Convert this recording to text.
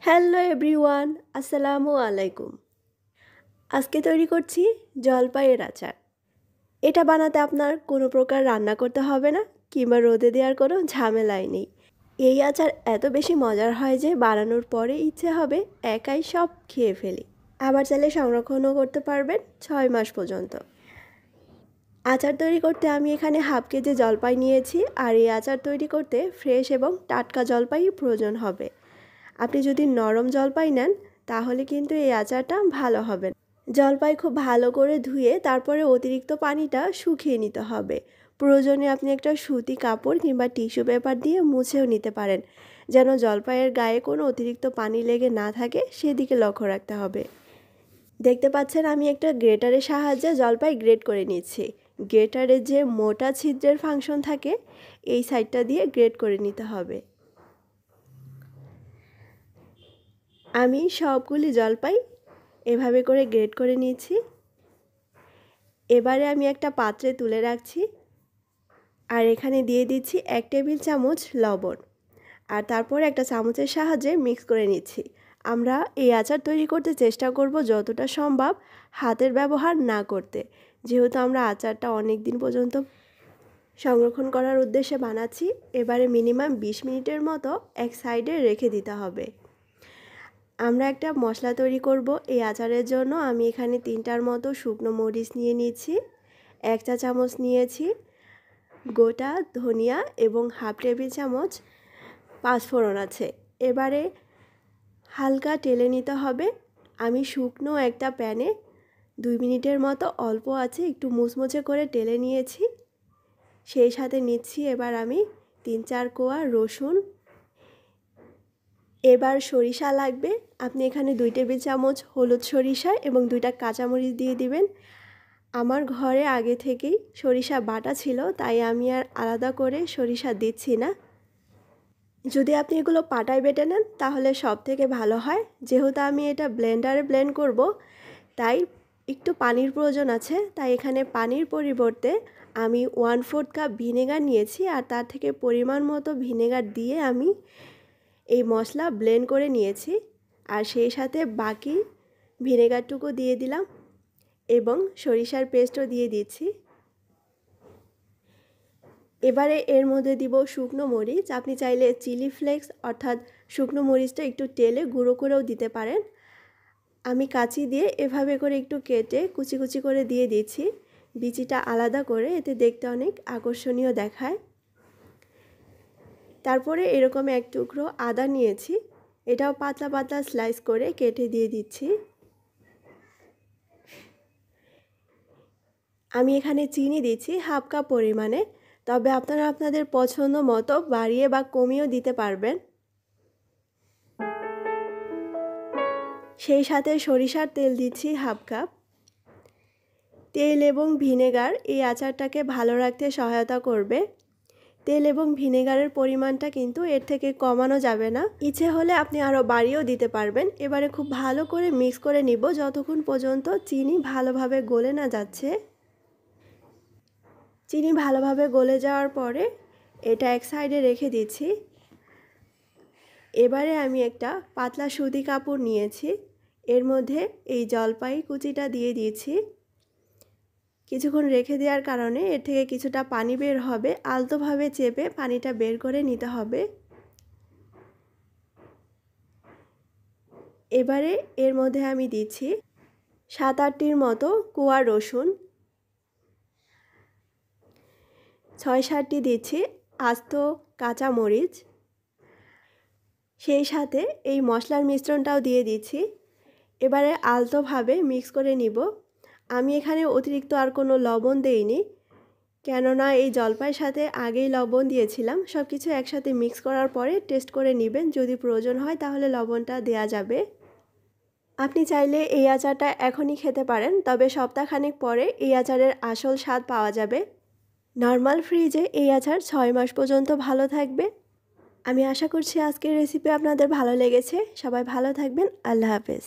Hello everyone, আসসালামু আলাইকুম। আজকে তৈরি করছি জলপাইয়ের আচার। এটা বানাতে আপনার কোনো প্রকার রান্না করতে হবে না কিংবা রোদে দেওয়ার কোনো ঝামেলাই নেই। এই আচার এত বেশি মজার হয় যে বানানোর পরে ইচ্ছে হবে একাই সব খেয়ে ফেলি। আবার চাইলে সংরক্ষণও করতে পারবেন 6 মাস পর্যন্ত। আচার তৈরি করতে আমি এখানে হাফ কেজি জলপাই নিয়েছি, আর এই আচার তৈরি করতে ফ্রেশ এবং টাটকা জলপাই প্রয়োজন হবে। আপনি যদি নরম জলপাই নেন তাহলে কিন্তু এই আচারটা ভালো হবে না। জলপাই খুব ভালো করে ধুয়ে তারপরে অতিরিক্ত পানিটা শুকিয়ে নিতে হবে। প্রয়োজনে আপনি একটা সুতি কাপড় কিংবা টিস্যু পেপার দিয়ে মুছেও নিতে পারেন, যেন জলপাইয়ের গায়ে কোনো অতিরিক্ত পানি লেগে না থাকে সেদিকে লক্ষ্য রাখতে হবে। দেখতে পাচ্ছেন আমি একটা গ্রেটারের সাহায্যে জলপাই গ্রেট করে নিচ্ছি। গ্রেটারের যে মোটা ছিদ্রের ফাংশন থাকে এই সাইডটা দিয়ে গ্রেট করে নিতে হবে। আমি সবগুলি জলপাই এভাবে করে গ্রেট করে নিয়েছি। এবারে আমি একটা পাত্রে তুলে রাখছি, আর এখানে দিয়ে দিচ্ছি 1 টেবিল চামচ লবণ, আর তারপর একটা চামচের সাহায্যে মিক্স করে নিচ্ছি। আমরা এই আচার তৈরি করতে চেষ্টা করব যতটা সম্ভব হাতের ব্যবহার না করতে, যেহেতু আমরা আচারটা অনেক দিন পর্যন্ত সংরক্ষণ করার উদ্দেশ্যে বানাচ্ছি। এবারে মিনিমাম 20 মিনিটের মতো এক সাইডে রেখে দিতে হবে। আমরা একটা মশলা তৈরি করব এই আচারের জন্য। আমি এখানে 3টার মতো শুকনো মরিচ নিয়ে নিয়েছি, 1 চা চামচ নিয়েছি গোটা ধনিয়া এবং হাফ টেবিল চামচ পাঁচফোড়ন আছে। এবারে হালকা টেলে নিতে হবে। আমি শুকনো একটা প্যানে 2 মিনিটের মতো অল্প আছে একটু মুচমুচে করে টেলে নিয়েছি। সেই সাথে নিচ্ছি এবার আমি 3-4 কোয়া রসুন। এবার সরিষা লাগবে। আপনি এখানে 2 টেবিল চামচ হলুদ সরিষা এবং 2টা কাঁচামরিচ দিয়ে দিবেন। আমার ঘরে আগে থেকেই সরিষা বাটা ছিল, তাই আমি আর আলাদা করে সরিষা দিচ্ছি না। যদি আপনি এগুলো পাটায় বেটে নেন তাহলে সব থেকে ভালো হয়। যেহেতু আমি এটা ব্লেন্ডারে ব্লেন্ড করব, তাই একটু পানির প্রয়োজন আছে। তাই এখানে পানির পরিবর্তে আমি 1/4 কাপ ভিনেগার নিয়েছি, আর তার থেকে পরিমাণ মতো ভিনেগার দিয়ে আমি এই মশলা ব্লেন্ড করে নিয়েছি। আর সেই সাথে বাকি ভিনেগারটুকু দিয়ে দিলাম এবং সরিষার পেস্টও দিয়ে দিচ্ছি। এবারে এর মধ্যে দিব শুকনো মরিচ। আপনি চাইলে চিলি ফ্লেক্স অর্থাৎ শুকনো মরিচটা একটু তেলে গুঁড়ো করেও দিতে পারেন। আমি কাঁচি দিয়ে এভাবে করে একটু কেটে কুচি কুচি করে দিয়ে দিচ্ছি, বিচিটা আলাদা করে, এতে দেখতে অনেক আকর্ষণীয় দেখায়। তারপরে এরকম 1 টুকরো আদা নিয়েছি, এটাও পাতলা পাতলা স্লাইস করে কেটে দিয়ে দিচ্ছি। আমি এখানে চিনি দিচ্ছি হাফ কাপ পরিমাণে, তবে আপনারা আপনাদের পছন্দ মতো বাড়িয়ে বা কমিয়েও দিতে পারবেন। সেই সাথে সরিষার তেল দিচ্ছি হাফ কাপ। তেল এবং ভিনেগার এই আচারটাকে ভালো রাখতে সহায়তা করবে। তেল এবং ভিনেগারের পরিমাণটা কিন্তু এর থেকে কমানো যাবে না। ইচ্ছে হলে আপনি আরও বাড়িয়েও দিতে পারবেন। এবারে খুব ভালো করে মিক্স করে নিব যতক্ষণ পর্যন্ত চিনি ভালোভাবে গলে না যাচ্ছে। চিনি ভালোভাবে গলে যাওয়ার পরে এটা এক সাইডে রেখে দিচ্ছি। এবারে আমি একটা পাতলা সুতি কাপড় নিয়েছি, এর মধ্যে এই জলপাই কুচিটা দিয়ে দিয়েছি। কিছুক্ষণ রেখে দেওয়ার কারণে এর থেকে কিছুটা পানি বের হবে। আলতোভাবে চেপে পানিটা বের করে নিতে হবে। এবারে এর মধ্যে আমি দিচ্ছি 7-8টির মতো কোয়া রসুন, 6-7টি দিচ্ছি আস্ত কাঁচা মরিচ। সেই সাথে এই মশলার মিশ্রণটাও দিয়ে দিচ্ছি। এবারে আলতোভাবে মিক্স করে নিব। আমি এখানে অতিরিক্ত আর কোনো লবণ দেইনি, কেননা এই জলপাইয়ের সাথে আগেই লবণ দিয়েছিলাম। সব কিছু একসাথে মিক্স করার পরে টেস্ট করে নেবেন, যদি প্রয়োজন হয় তাহলে লবণটা দেয়া যাবে। আপনি চাইলে এই আচারটা এখনই খেতে পারেন, তবে সপ্তাহখানেক পরে এই আচারের আসল স্বাদ পাওয়া যাবে। নর্মাল ফ্রিজে এই আচার 6 মাস পর্যন্ত ভালো থাকবে। আমি আশা করছি আজকের রেসিপি আপনাদের ভালো লেগেছে। সবাই ভালো থাকবেন। আল্লাহ হাফেজ।